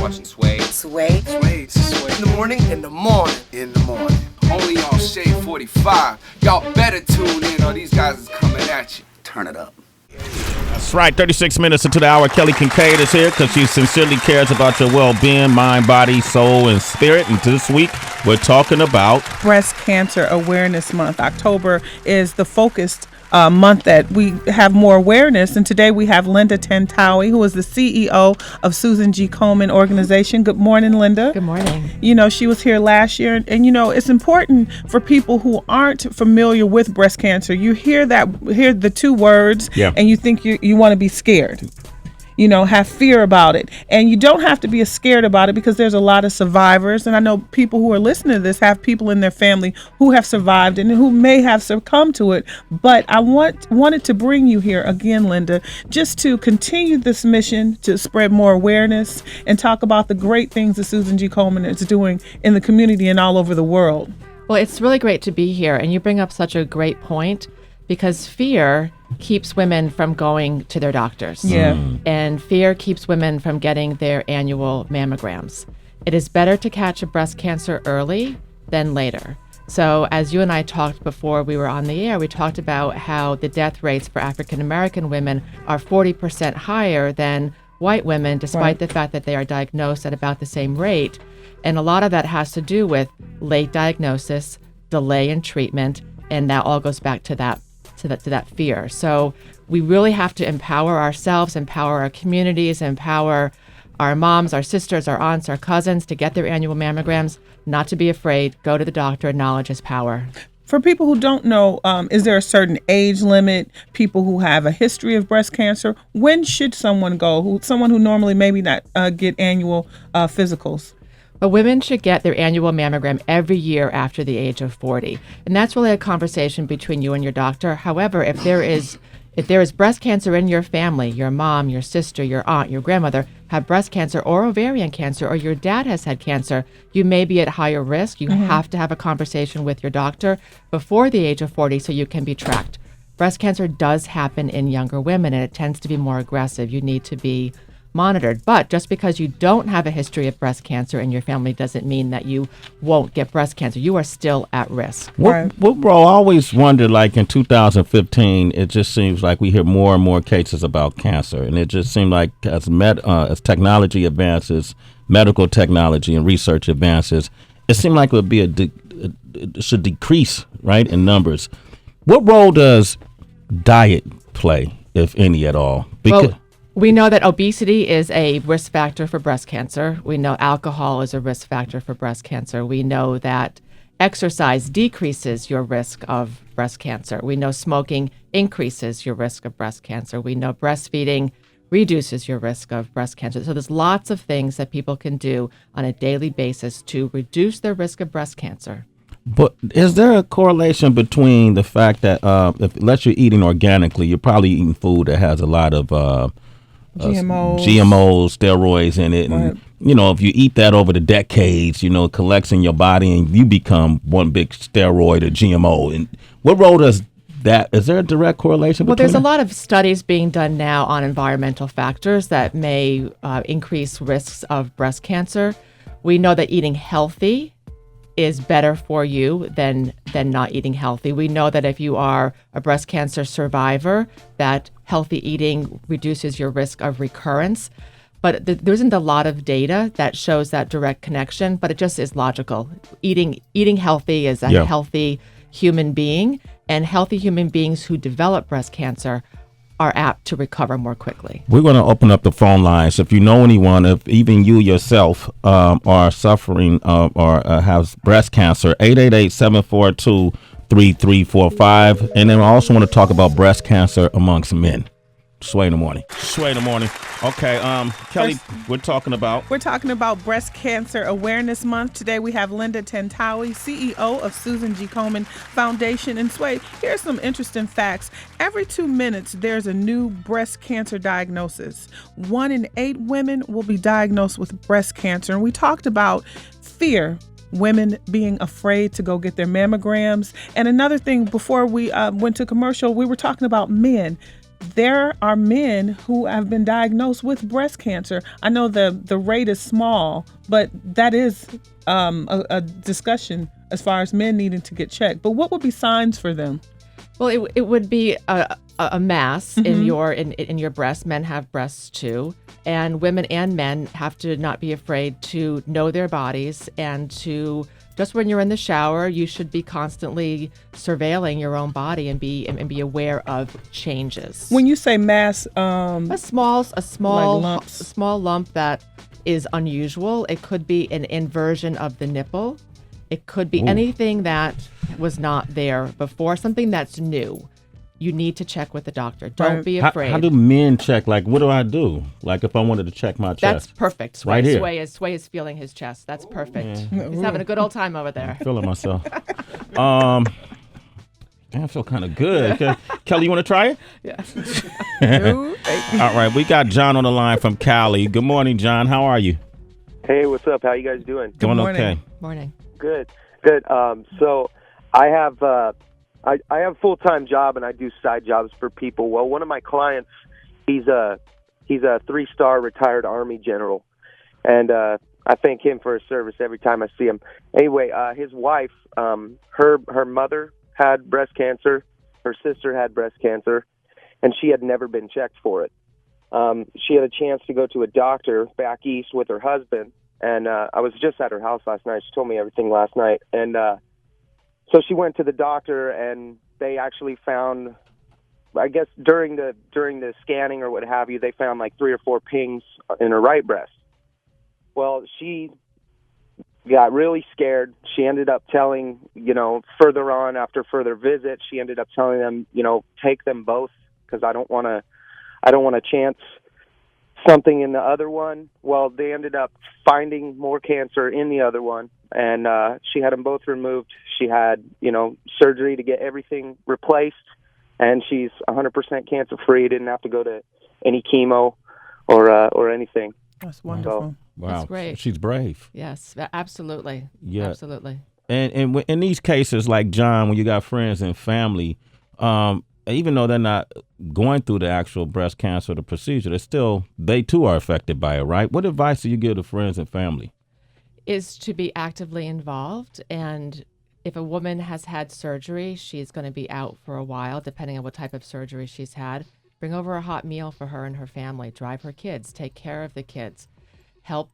watching Sway. Sway. In the morning. Only on Shade 45. Y'all better tune in or these guys is coming at you. Turn it up. That's right. 36 minutes into the hour. Kelly Kinkaid is here because she sincerely cares about your well-being, mind, body, soul, and spirit. And this week, we're talking about Breast Cancer Awareness Month. October is the focused month that we have more awareness. And today we have Linda Tantawi, who is the CEO of Susan G. Komen organization. Good morning, Linda. Good morning. You know, she was here last year. And you know, it's important for people who aren't familiar with breast cancer. You hear the two words, and you think you want to be scared. You know, have fear about it. And you don't have to be scared about it because there's a lot of survivors. And I know people who are listening to this have people in their family who have survived and who may have succumbed to it. But I wanted to bring you here again, Linda, just to continue this mission to spread more awareness and talk about the great things that Susan G. Komen is doing in the community and all over the world. Well, it's really great to be here. And you bring up such a great point because fear keeps women from going to their doctors. And fear keeps women from getting their annual mammograms. It is better to catch a breast cancer early than later. So as you and I talked before we were on the air, we talked about how the death rates for African American women are 40% higher than white women, despite the fact that they are diagnosed at about the same rate. And a lot of that has to do with late diagnosis, delay in treatment, and that all goes back to that fear. So we really have to empower ourselves, empower our communities, empower our moms, our sisters, our aunts, our cousins to get their annual mammograms, not to be afraid, go to the doctor. Knowledge is power. For people who don't know, is there a certain age limit? People who have a history of breast cancer, when should someone go? Someone who normally maybe not get annual physicals? But women should get their annual mammogram every year after the age of 40. And that's really a conversation between you and your doctor. However, if there is breast cancer in your family, your mom, your sister, your aunt, your grandmother have breast cancer or ovarian cancer, or your dad has had cancer, you may be at higher risk. You have to have a conversation with your doctor before the age of 40 so you can be tracked. Breast cancer does happen in younger women, and it tends to be more aggressive. You need to be monitored. But just because you don't have a history of breast cancer in your family doesn't mean that you won't get breast cancer. You are still at risk. What bro, I always wondered, like in 2015, it just seems like we hear more and more cases about cancer. And it just seemed like as technology advances, medical technology and research advances, it seemed like it would be it should decrease, right, in numbers. What role does diet play, if any at all? We know that obesity is a risk factor for breast cancer. We know alcohol is a risk factor for breast cancer. We know that exercise decreases your risk of breast cancer. We know smoking increases your risk of breast cancer. We know breastfeeding reduces your risk of breast cancer. So there's lots of things that people can do on a daily basis to reduce their risk of breast cancer. But is there a correlation between the fact that unless you're eating organically, you're probably eating food that has a lot of GMOs, steroids in it. And, you know, if you eat that over the decades, you know, it collects in your body and you become one big steroid or GMO. And what role does that, is there a direct correlation between there's a lot of studies being done now on environmental factors that may increase risks of breast cancer. We know that eating healthy is better for you than not eating healthy. We know that if you are a breast cancer survivor, that healthy eating reduces your risk of recurrence. But there isn't a lot of data that shows that direct connection, but it just is logical. Eating healthy is a healthy human being, and healthy human beings who develop breast cancer are apt to recover more quickly. We're going to open up the phone lines. If you know anyone, if even you yourself are suffering or have breast cancer, 888-742-3345. And then I also want to talk about breast cancer amongst men. Sway in the morning. Okay, Kelly, we're talking about Breast Cancer Awareness Month. Today we have Linda Tantawi, CEO of Susan G. Komen Foundation. And Sway, here's some interesting facts. Every 2 minutes, there's a new breast cancer diagnosis. 1 in 8 women will be diagnosed with breast cancer. And we talked about fear, women being afraid to go get their mammograms. And another thing, before we went to commercial, we were talking about men. there are men who have been diagnosed with breast cancer. I know the rate is small, but that is a discussion as far as men needing to get checked. But what would be signs for them? Well, it would be a mass in your breast. Men have breasts too, and women and men have to not be afraid to know their bodies, and to just when you're in the shower, you should be constantly surveilling your own body and be aware of changes. When you say mass, a small like lumps. a small lump that is unusual. It could be an inversion of the nipple. It could be anything that was not there before, something that's new. You need to check with the doctor. Don't be afraid. How do men check? Like, what do I do? Like, if I wanted to check my chest. That's perfect. Right here. Sway is feeling his chest. That's perfect. He's having a good old time over there. I'm feeling myself. I feel kind of good. Kelly, you want to try it? Yeah. All right. We got John on the line from Cali. Good morning, John. How are you? Hey, what's up? How you guys doing? Doing okay. Morning. Good. So I have I have a full-time job and I do side jobs for people. Well, one of my clients, he's a 3-star retired Army general, and I thank him for his service every time I see him. Anyway, his wife, her mother had breast cancer, her sister had breast cancer, and she had never been checked for it. She had a chance to go to a doctor back east with her husband, and I was just at her house last night. She told me everything last night, and so she went to the doctor, and they actually found, I guess during the scanning or what have you, they found like 3 or 4 pings in her right breast. Well, she got really scared. She ended up telling, further on after further visits, she ended up telling them, take them both because I don't want to chance something in the other one. Well, they ended up finding more cancer in the other one, and she had them both removed. She had, surgery to get everything replaced, and she's 100% cancer free. Didn't have to go to any chemo or anything. That's wonderful. Wow, that's great. She's brave. Yes, absolutely. Yeah, absolutely. And in these cases, like John, when you got friends and family, even though they're not going through the actual breast cancer, the procedure, they too are affected by it, right? What advice do you give to friends and family? Is to be actively involved, and if a woman has had surgery, she's going to be out for a while, depending on what type of surgery she's had. Bring over a hot meal for her and her family. Drive her kids. Take care of the kids. Help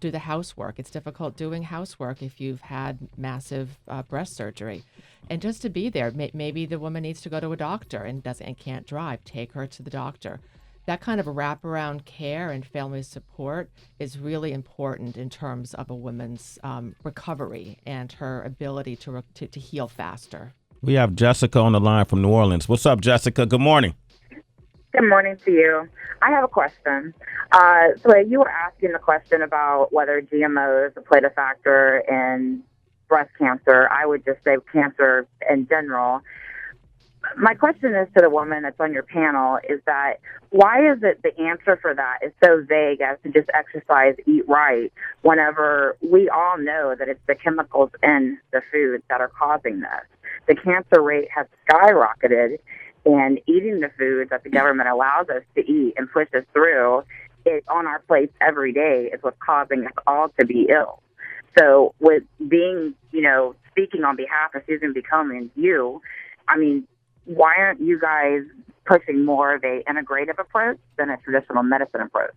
do the housework. It's difficult doing housework if you've had massive breast surgery. And just to be there. Maybe the woman needs to go to a doctor and can't drive. Take her to the doctor. That kind of wraparound care and family support is really important in terms of a woman's recovery and her ability to heal faster. We have Jessica on the line from New Orleans. What's up, Jessica? Good morning. Good morning to you. I have a question. So you were asking the question about whether GMOs played a factor in breast cancer. I would just say cancer in general. My question is to the woman that's on your panel is that why is it the answer for that is so vague as to just exercise, eat right, whenever we all know that it's the chemicals in the foods that are causing this? The cancer rate has skyrocketed, and eating the food that the government allows us to eat and pushes through it on our plates every day is what's causing us all to be ill. So with being, speaking on behalf of Susan B. Komen, why aren't you guys pushing more of a integrative approach than a traditional medicine approach?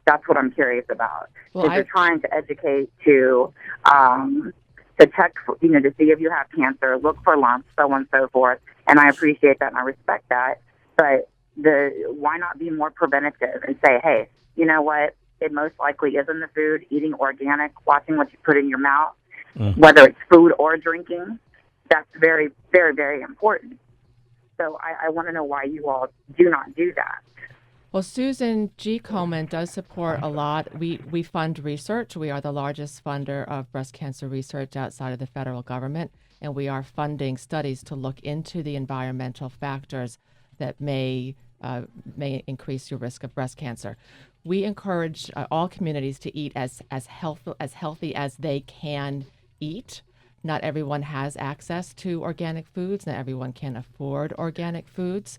That's what I'm curious about. Well, you're trying to educate to check, to see if you have cancer, look for lumps, so on and so forth. And I appreciate that and I respect that. But why not be more preventative and say, hey, you know what? It most likely is in the food, eating organic, watching what you put in your mouth, whether it's food or drinking. That's very, very, very important. So I want to know why you all do not do that. Well, Susan G. Komen does support a lot. We fund research. We are the largest funder of breast cancer research outside of the federal government, and we are funding studies to look into the environmental factors that may increase your risk of breast cancer. We encourage all communities to eat as healthy as they can eat. Not everyone has access to organic foods. Not everyone can afford organic foods.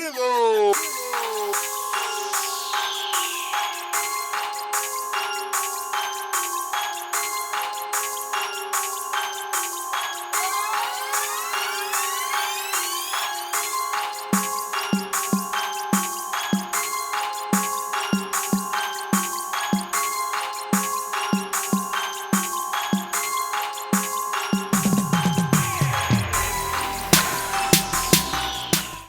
Kilo.